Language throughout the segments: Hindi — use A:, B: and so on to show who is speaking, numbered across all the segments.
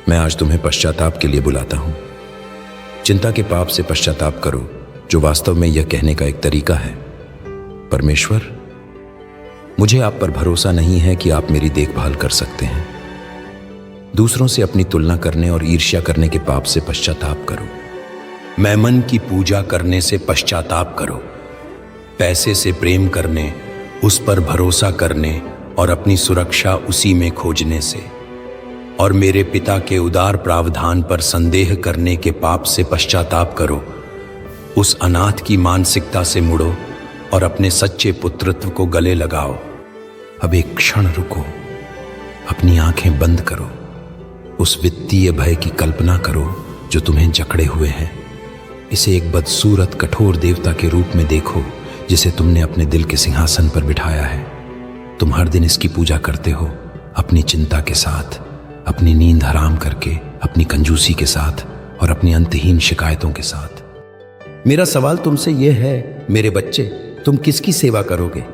A: मैं आज तुम्हें पश्चाताप के लिए बुलाता हूं। चिंता के पाप से पश्चाताप करो, जो वास्तव में यह कहने का एक तरीका है, परमेश्वर, मुझे आप पर भरोसा नहीं है कि आप मेरी देखभाल कर सकते हैं। दूसरों से अपनी तुलना करने और ईर्ष्या करने के पाप से पश्चाताप करो। मैमन की पूजा करने से पश्चाताप करो। पैसे से प्रेम करने, उस पर भरोसा करने और अपनी सुरक्षा उसी में खोजने से, और मेरे पिता के उदार प्रावधान पर संदेह करने के पाप से पश्चाताप करो। उस अनाथ की मानसिकता से मुड़ो और अपने सच्चे पुत्रत्व को गले लगाओ। अब एक क्षण रुको, अपनी आंखें बंद करो, उस वित्तीय भय की कल्पना करो जो तुम्हें जकड़े हुए है। इसे एक बदसूरत कठोर देवता के रूप में देखो जिसे तुमने अपने दिल के सिंहासन पर बिठाया है। तुम हर दिन इसकी पूजा करते हो, अपनी चिंता के साथ, अपनी नींद हराम करके, अपनी कंजूसी के साथ और अपनी अंतहीन शिकायतों के साथ। मेरा सवाल तुमसे यह है, मेरे बच्चे, तुम किसकी सेवा करोगे?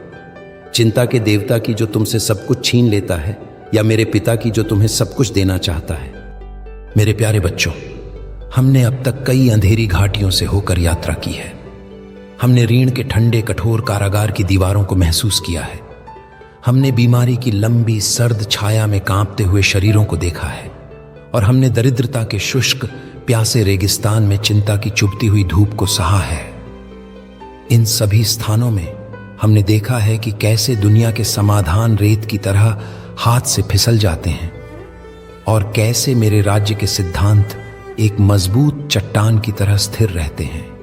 A: चिंता के देवता की जो तुमसे सब कुछ छीन लेता है, या मेरे पिता की जो तुम्हें सब कुछ देना चाहता है? मेरे प्यारे बच्चों, हमने अब तक कई अंधेरी घाटियों से होकर यात्रा की है। हमने ऋण के ठंडे कठोर कारागार की दीवारों को महसूस किया है। हमने बीमारी की लंबी सर्द छाया में कांपते हुए शरीरों को देखा है, और हमने दरिद्रता के शुष्क प्यासे रेगिस्तान में चिंता की चुभती हुई धूप को सहा है। इन सभी स्थानों में हमने देखा है कि कैसे दुनिया के समाधान रेत की तरह हाथ से फिसल जाते हैं, और कैसे मेरे राज्य के सिद्धांत एक मजबूत चट्टान की तरह स्थिर रहते हैं।